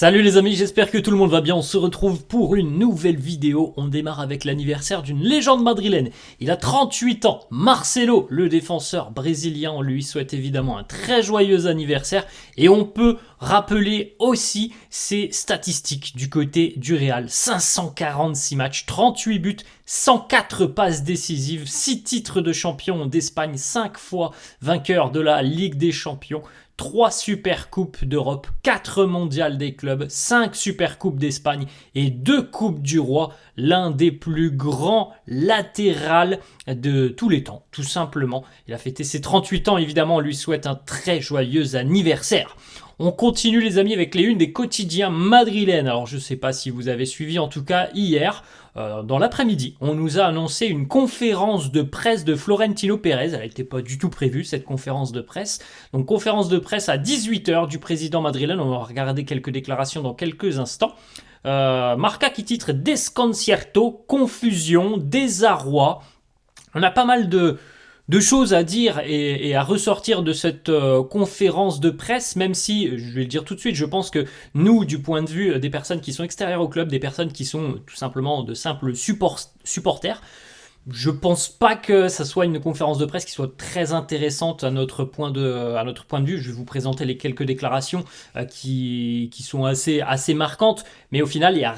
Salut les amis, j'espère que tout le monde va bien. On se retrouve pour une nouvelle vidéo. On démarre avec l'anniversaire d'une légende madrilène. Il a 38 ans. Marcelo, le défenseur brésilien, on lui souhaite évidemment un très joyeux anniversaire. Et on peut rappeler aussi ses statistiques du côté du Real. 546 matchs, 38 buts, 104 passes décisives, 6 titres de champion d'Espagne, 5 fois vainqueur de la Ligue des Champions. 3 Super Coupes d'Europe, 4 mondiales des clubs, 5 Super Coupes d'Espagne et 2 Coupes du Roi, l'un des plus grands latérales de tous les temps, tout simplement. Il a fêté ses 38 ans, évidemment, on lui souhaite un très joyeux anniversaire. On continue les amis avec les unes des quotidiens madrilènes. Alors je ne sais pas si vous avez suivi, en tout cas hier, dans l'après-midi, on nous a annoncé une conférence de presse de Florentino Pérez. Elle n'était pas du tout prévue cette conférence de presse. Donc conférence de presse à 18h du président madrilène. On va regarder quelques déclarations dans quelques instants. Marca qui titre Desconcierto, confusion, désarroi. On a pas mal de choses à dire et à ressortir de cette conférence de presse, même si, je vais le dire tout de suite, je pense que nous, du point de vue des personnes qui sont extérieures au club, des personnes qui sont tout simplement de simples supporters, je pense pas que ça soit une conférence de presse qui soit très intéressante à notre point de vue. Je vais vous présenter les quelques déclarations qui sont assez marquantes, mais au final, il y a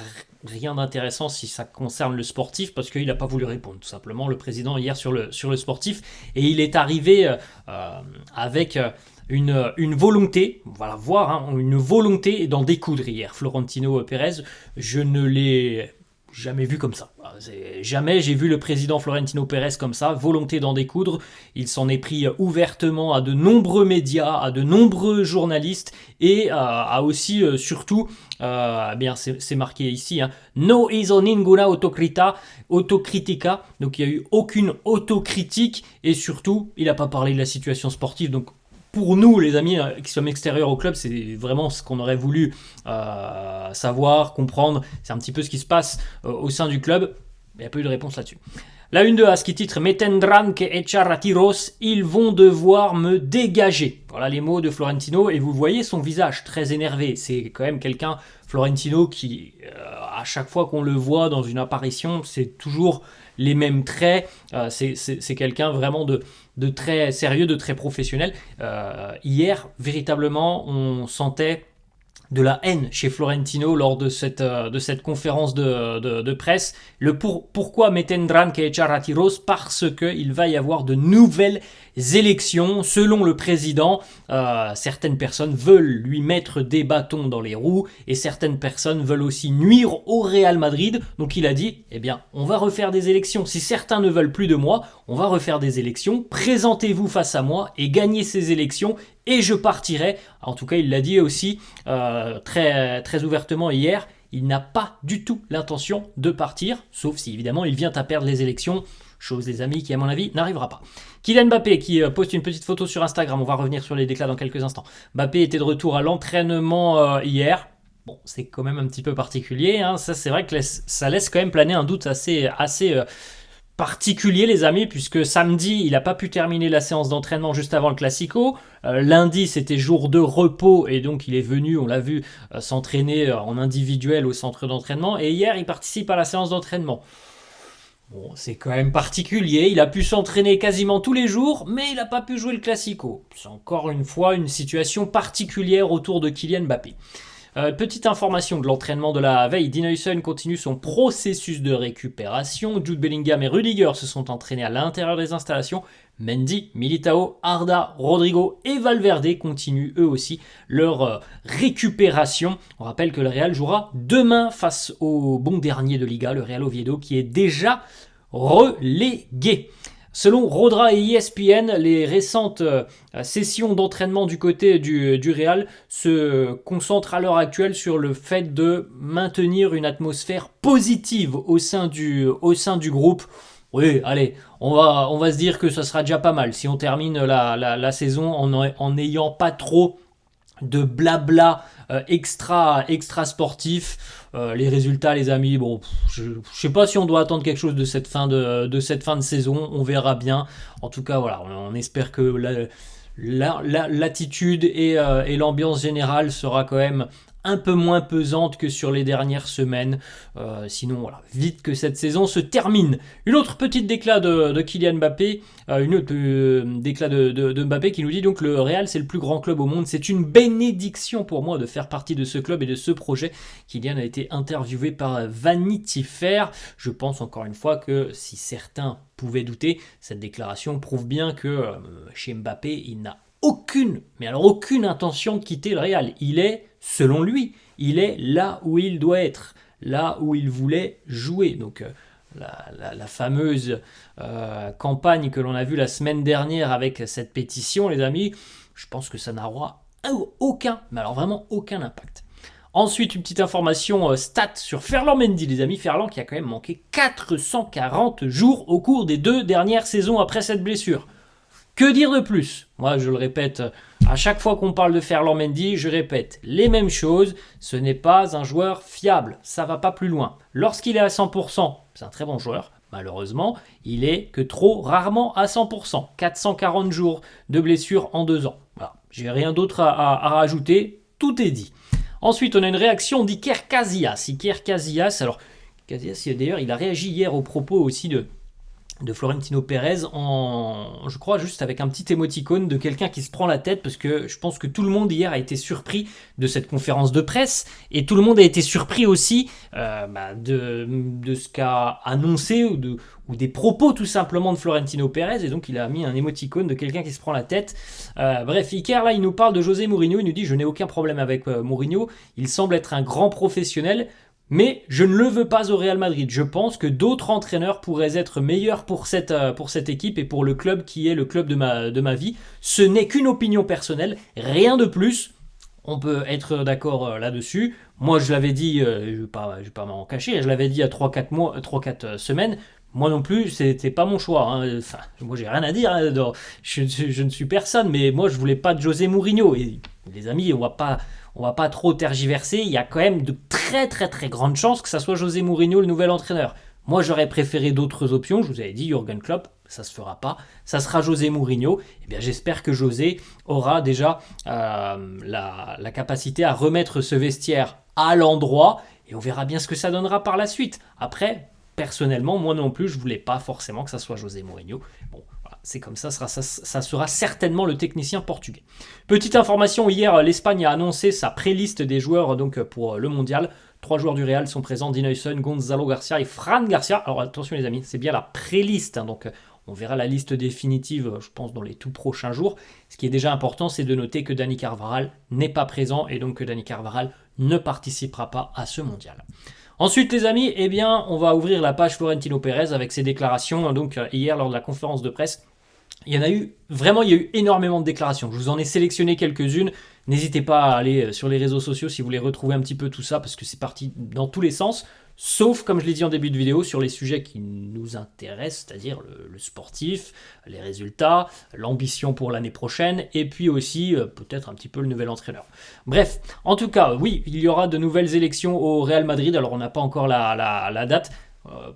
rien d'intéressant si ça concerne le sportif parce qu'il n'a pas voulu répondre tout simplement le président hier sur le sportif, et il est arrivé avec une volonté, voilà, une volonté d'en découdre hier. Florentino Pérez, je ne l'ai jamais vu comme ça. Jamais j'ai vu le président Florentino Pérez comme ça, volonté d'en découdre. Il s'en est pris ouvertement à de nombreux médias, à de nombreux journalistes et à aussi, surtout, bien c'est marqué ici, hein, no hizo ninguna autocritica, donc il n'y a eu aucune autocritique et surtout, il n'a pas parlé de la situation sportive, donc pour nous, les amis qui sommes extérieurs au club, c'est vraiment ce qu'on aurait voulu savoir, comprendre. C'est un petit peu ce qui se passe au sein du club. Il n'y a pas eu de réponse là-dessus. La une de As qui titre Me tendrán que echar a tiros, ils vont devoir me dégager. Voilà les mots de Florentino et vous voyez son visage très énervé. C'est quand même quelqu'un, Florentino, qui à chaque fois qu'on le voit dans une apparition, c'est toujours les mêmes traits. C'est quelqu'un vraiment de très sérieux, de très professionnel. Hier, véritablement, on sentait de la haine chez Florentino lors de cette conférence de presse. Pourquoi me tendrán que echar a tiros? Parce qu'il va y avoir de nouvelles élections. Selon le président, certaines personnes veulent lui mettre des bâtons dans les roues et certaines personnes veulent aussi nuire au Real Madrid. Donc il a dit, eh bien, on va refaire des élections. Si certains ne veulent plus de moi, on va refaire des élections. Présentez-vous face à moi et gagnez ces élections et je partirai. En tout cas, il l'a dit aussi très, très ouvertement hier. Il n'a pas du tout l'intention de partir, sauf si évidemment il vient à perdre les élections. Chose, les amis, qui à mon avis n'arrivera pas. Kylian Mbappé qui poste une petite photo sur Instagram. On va revenir sur les déclats dans quelques instants. Mbappé était de retour à l'entraînement hier. Bon, c'est quand même un petit peu particulier, hein. Ça, c'est vrai que ça laisse quand même planer un doute assez particulier, les amis, puisque samedi, il n'a pas pu terminer la séance d'entraînement juste avant le Classico. Lundi, c'était jour de repos et donc il est venu, on l'a vu, s'entraîner en individuel au centre d'entraînement. Et hier, il participe à la séance d'entraînement. Bon, c'est quand même particulier, il a pu s'entraîner quasiment tous les jours, mais il n'a pas pu jouer le Classico. C'est encore une fois une situation particulière autour de Kylian Mbappé. Petite information de l'entraînement de la veille, Dean Huijsen continue son processus de récupération. Jude Bellingham et Rudiger se sont entraînés à l'intérieur des installations. Mendy, Militao, Arda, Rodrigo et Valverde continuent eux aussi leur récupération. On rappelle que le Real jouera demain face au bon dernier de Liga, le Real Oviedo, qui est déjà relégué. Selon Rodra et ESPN, les récentes sessions d'entraînement du côté du Real se concentrent à l'heure actuelle sur le fait de maintenir une atmosphère positive au sein du groupe. Oui, allez, on va se dire que ça sera déjà pas mal si on termine la saison en n'ayant pas trop de blabla extra sportif. Les résultats, les amis, bon, je sais pas si on doit attendre quelque chose de cette fin de saison, on verra bien. En tout cas, voilà, on espère que l'attitude et l'ambiance générale sera quand même un peu moins pesante que sur les dernières semaines. Sinon, voilà, vite que cette saison se termine. Une autre petite déclat de Kylian Mbappé, une autre déclat de Mbappé qui nous dit donc le Real c'est le plus grand club au monde. C'est une bénédiction pour moi de faire partie de ce club et de ce projet. Kylian a été interviewé par Vanity Fair. Je pense encore une fois que si certains pouvaient douter, cette déclaration prouve bien que chez Mbappé, il n'a aucune, mais alors aucune intention de quitter le Real. Il est, selon lui, il est là où il doit être, là où il voulait jouer. Donc la fameuse campagne que l'on a vue la semaine dernière avec cette pétition, les amis, je pense que ça n'aura aucun, mais alors vraiment aucun impact. Ensuite, une petite information stat sur Ferland Mendy, les amis. Ferland qui a quand même manqué 440 jours au cours des 2 dernières saisons après cette blessure. Que dire de plus? Moi, je le répète, à chaque fois qu'on parle de Ferland Mendy, je répète les mêmes choses. Ce n'est pas un joueur fiable, ça va pas plus loin. Lorsqu'il est à 100%, c'est un très bon joueur. Malheureusement, il est que trop rarement à 100%. 440 jours de blessure en 2 ans. Voilà. J'ai rien d'autre à rajouter, tout est dit. Ensuite, on a une réaction d'Iker Casillas. Iker Casillas, alors, Casillas, d'ailleurs, il a réagi hier aux propos aussi de Florentino Pérez je crois, juste avec un petit émoticône de quelqu'un qui se prend la tête parce que je pense que tout le monde hier a été surpris de cette conférence de presse et tout le monde a été surpris aussi de ce qu'a annoncé ou des propos tout simplement de Florentino Pérez et donc il a mis un émoticône de quelqu'un qui se prend la tête. Bref, Iker là il nous parle de José Mourinho, il nous dit je n'ai aucun problème avec Mourinho, il semble être un grand professionnel. Mais je ne le veux pas au Real Madrid. Je pense que d'autres entraîneurs pourraient être meilleurs pour cette équipe et pour le club qui est le club de ma vie. Ce n'est qu'une opinion personnelle, rien de plus. On peut être d'accord là-dessus. Moi, je l'avais dit, je vais pas m'en cacher, je l'avais dit à 3-4 semaines. Moi non plus, c'était pas mon choix. Hein. Enfin, moi, j'ai rien à dire. Hein. Je ne suis personne, mais moi, je voulais pas de José Mourinho. Et les amis, on va pas trop tergiverser. Il y a quand même de très très très grandes chances que ça soit José Mourinho le nouvel entraîneur. Moi, j'aurais préféré d'autres options. Je vous avais dit Jürgen Klopp, ça se fera pas. Ça sera José Mourinho. Eh bien, j'espère que José aura déjà la capacité à remettre ce vestiaire à l'endroit et on verra bien ce que ça donnera par la suite. Après, personnellement, moi non plus, je voulais pas forcément que ça soit José Mourinho. Bon, voilà, c'est comme ça, ça sera certainement le technicien portugais. Petite information, hier, l'Espagne a annoncé sa pré-liste des joueurs donc, pour le mondial. 3 joueurs du Real sont présents, Dean Huijsen, Gonzalo Garcia et Fran Garcia. Alors attention les amis, c'est bien la pré-liste, hein, donc on verra la liste définitive, je pense, dans les tout prochains jours. Ce qui est déjà important, c'est de noter que Dani Carvajal n'est pas présent et donc que Dani Carvajal ne participera pas à ce mondial. Ensuite, les amis, eh bien, on va ouvrir la page Florentino Pérez avec ses déclarations. Donc, hier, lors de la conférence de presse, il y a eu énormément de déclarations. Je vous en ai sélectionné quelques-unes. N'hésitez pas à aller sur les réseaux sociaux si vous voulez retrouver un petit peu tout ça, parce que c'est parti dans tous les sens. Sauf, comme je l'ai dit en début de vidéo, sur les sujets qui nous intéressent, c'est-à-dire le sportif, les résultats, l'ambition pour l'année prochaine, et puis aussi peut-être un petit peu le nouvel entraîneur. Bref, en tout cas, oui, il y aura de nouvelles élections au Real Madrid, alors on n'a pas encore la date.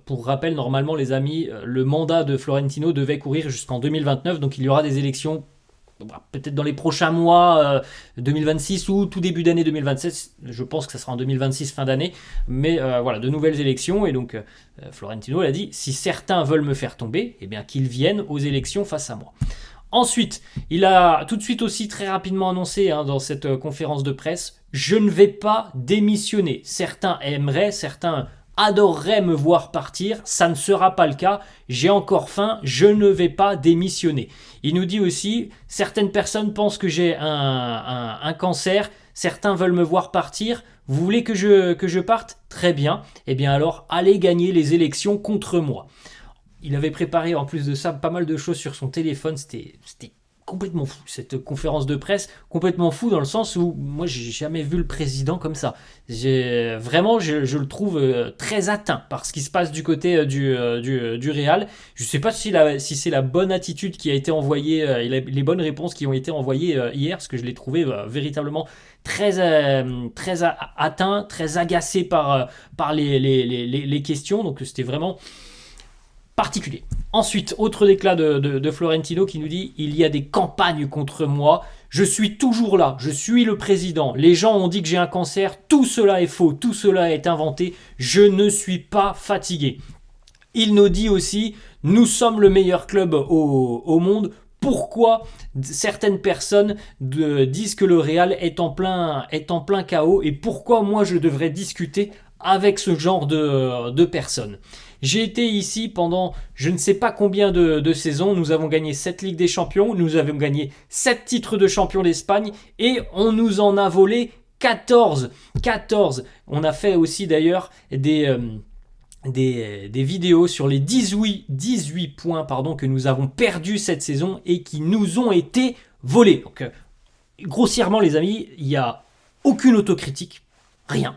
Pour rappel, normalement les amis, le mandat de Florentino devait courir jusqu'en 2029, donc il y aura des élections peut-être dans les prochains mois 2026 ou tout début d'année 2027, je pense que ça sera en 2026 fin d'année, mais voilà, de nouvelles élections et donc Florentino l'a dit, si certains veulent me faire tomber, eh bien qu'ils viennent aux élections face à moi. Ensuite, il a tout de suite aussi très rapidement annoncé dans cette conférence de presse, je ne vais pas démissionner. Certains aimeraient, certains adorerait me voir partir, ça ne sera pas le cas, j'ai encore faim, je ne vais pas démissionner. Il nous dit aussi, certaines personnes pensent que j'ai un cancer, certains veulent me voir partir, vous voulez que je parte? Très bien, eh bien alors allez gagner les élections contre moi. Il avait préparé en plus de ça pas mal de choses sur son téléphone, c'était complètement fou, cette conférence de presse, complètement fou dans le sens où moi j'ai jamais vu le président comme ça. Vraiment, je le trouve très atteint par ce qui se passe du côté du Real. Je sais pas si c'est la bonne attitude qui a été envoyée, les bonnes réponses qui ont été envoyées hier, parce que je l'ai trouvé véritablement très atteint, très agacé par les questions, donc c'était vraiment particulier. Ensuite, autre déclat de Florentino qui nous dit « Il y a des campagnes contre moi, Je suis toujours là, je suis le président. Les gens ont dit que j'ai un cancer, tout cela est faux, tout cela est inventé. Je ne suis pas fatigué. Il nous dit aussi, nous sommes le meilleur club au monde. Pourquoi certaines personnes disent que le Real est en plein chaos et pourquoi moi je devrais discuter avec ce genre de personnes. J'ai été ici pendant je ne sais pas combien de saisons. Nous avons gagné 7 Ligues des Champions. Nous avons gagné 7 titres de champion d'Espagne. Et on nous en a volé 14. 14. On a fait aussi d'ailleurs des vidéos sur les 18 points que nous avons perdus cette saison et qui nous ont été volés. Donc, grossièrement les amis, il n'y a aucune autocritique. Rien.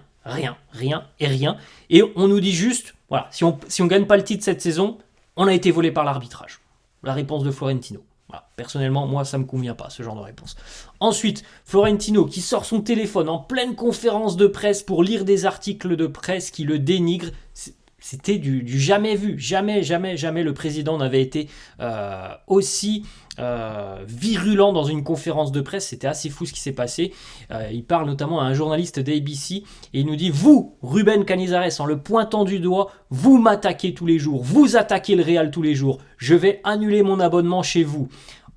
Et on nous dit juste, voilà, si on gagne pas le titre cette saison, on a été volé par l'arbitrage. La réponse de Florentino. Voilà. Personnellement, moi, ça me convient pas, ce genre de réponse. Ensuite, Florentino qui sort son téléphone en pleine conférence de presse pour lire des articles de presse qui le dénigrent. C'était du jamais vu. Jamais le président n'avait été aussi virulent dans une conférence de presse. C'était assez fou ce qui s'est passé. Il parle notamment à un journaliste d'ABC et il nous dit « Vous, Rubén Canizares, en le pointant du doigt, vous m'attaquez tous les jours. Vous attaquez le Real tous les jours. Je vais annuler mon abonnement chez vous. »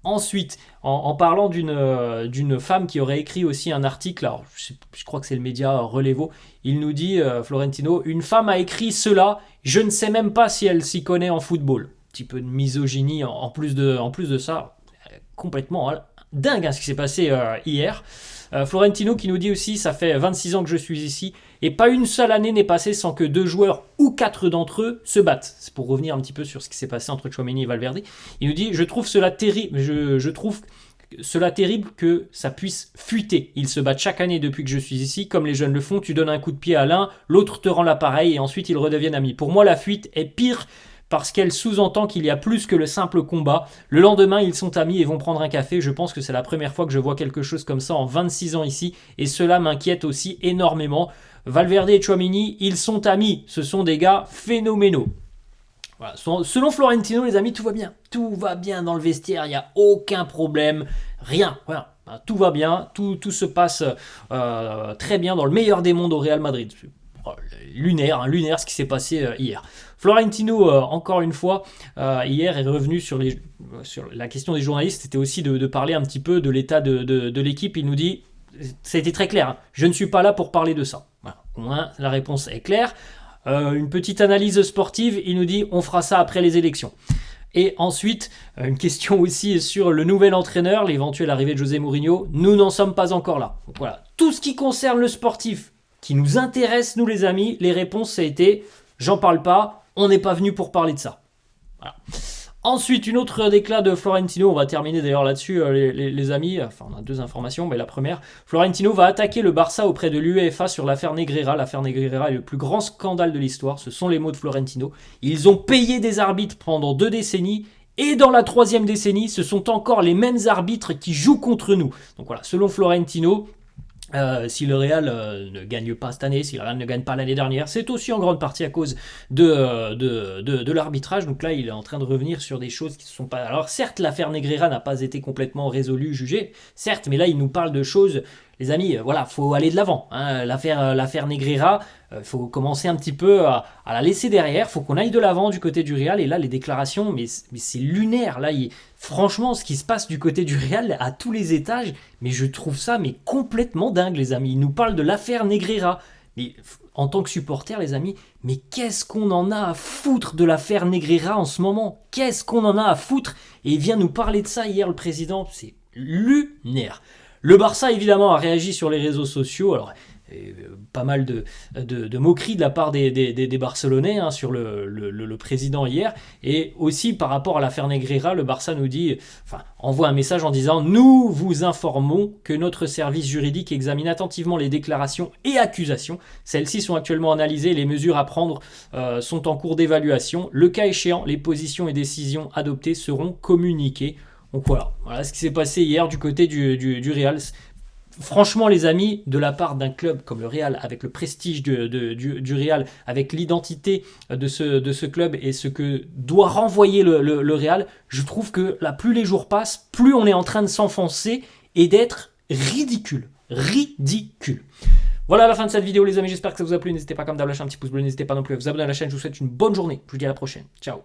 Ensuite, en parlant d'une femme qui aurait écrit aussi un article, alors je crois que c'est le média Relevo, il nous dit, Florentino, une femme a écrit cela, je ne sais même pas si elle s'y connaît en football. Un petit peu de misogynie en plus de ça, complètement dingue ce qui s'est passé hier. Florentino qui nous dit aussi, ça fait 26 ans que je suis ici, et pas une seule année n'est passée sans que 2 joueurs ou 4 d'entre eux se battent. C'est pour revenir un petit peu sur ce qui s'est passé entre Tchouaméni et Valverde. Il nous dit, je trouve cela terrible, je trouve cela terrible que ça puisse fuiter. Ils se battent chaque année depuis que je suis ici, comme les jeunes le font, tu donnes un coup de pied à l'un, l'autre te rend l'appareil et ensuite ils redeviennent amis. Pour moi, la fuite est pire parce qu'elle sous-entend qu'il y a plus que le simple combat. Le lendemain, ils sont amis et vont prendre un café. Je pense que c'est la première fois que je vois quelque chose comme ça en 26 ans ici, et cela m'inquiète aussi énormément. Valverde et Tchouaméni, ils sont amis. Ce sont des gars phénoménaux. Voilà. Selon Florentino, les amis, tout va bien. Tout va bien dans le vestiaire, il n'y a aucun problème, rien. Voilà. Tout va bien, tout se passe très bien dans le meilleur des mondes au Real Madrid. Lunaire ce qui s'est passé hier. Florentino, encore une fois, hier est revenu sur la question des journalistes. C'était aussi de parler un petit peu de l'état de l'équipe. Il nous dit, ça a été très clair, je ne suis pas là pour parler de ça. Voilà. Au moins, la réponse est claire. Une petite analyse sportive, il nous dit, on fera ça après les élections. Et ensuite, une question aussi sur le nouvel entraîneur, l'éventuelle arrivée de José Mourinho. Nous n'en sommes pas encore là. Donc voilà, tout ce qui concerne le sportif, qui nous intéresse, nous les amis, les réponses, ça a été « j'en parle pas, on n'est pas venu pour parler de ça ». Voilà. Ensuite, une autre déclat de Florentino, on va terminer d'ailleurs là-dessus les amis, enfin on a 2 informations, mais la première, Florentino va attaquer le Barça auprès de l'UEFA sur l'affaire Negreira. L'affaire Negreira est le plus grand scandale de l'histoire, ce sont les mots de Florentino. Ils ont payé des arbitres pendant 2 décennies, et dans la 3e décennie, ce sont encore les mêmes arbitres qui jouent contre nous. Donc voilà, selon Florentino, si le Real ne gagne pas cette année, si le Real ne gagne pas l'année dernière, c'est aussi en grande partie à cause de l'arbitrage. Donc là, il est en train de revenir sur des choses qui ne sont pas... Alors certes, l'affaire Negreira n'a pas été complètement résolue, jugée, certes, mais là, il nous parle de choses... Les amis, voilà, faut aller de l'avant. Hein. L'affaire Negreira, faut commencer un petit peu à la laisser derrière. Faut qu'on aille de l'avant du côté du Real. Et là, les déclarations, mais c'est lunaire. Là, franchement, ce qui se passe du côté du Real à tous les étages, mais je trouve ça complètement dingue, les amis. Il nous parle de l'affaire Negreira. Mais en tant que supporter, les amis, mais qu'est-ce qu'on en a à foutre de l'affaire Negreira en ce moment? Qu'est-ce qu'on en a à foutre? Et il vient nous parler de ça hier, le président. C'est lunaire. Le Barça, évidemment, a réagi sur les réseaux sociaux. Alors, pas mal de moqueries de la part des Barcelonais sur le président hier. Et aussi, par rapport à l'affaire Negreira, le Barça nous dit, envoie un message en disant « Nous vous informons que notre service juridique examine attentivement les déclarations et accusations. Celles-ci sont actuellement analysées. Les mesures à prendre sont en cours d'évaluation. Le cas échéant, les positions et décisions adoptées seront communiquées. » Donc voilà ce qui s'est passé hier du côté du Real. Franchement les amis, de la part d'un club comme le Real, avec le prestige du Real, avec l'identité de ce club et ce que doit renvoyer le Real, je trouve que là, plus les jours passent, plus on est en train de s'enfoncer et d'être ridicule. Ridicule. Voilà la fin de cette vidéo les amis, j'espère que ça vous a plu. N'hésitez pas comme d'hab à lâcher un petit pouce bleu, n'hésitez pas non plus à vous abonner à la chaîne. Je vous souhaite une bonne journée. Je vous dis à la prochaine. Ciao.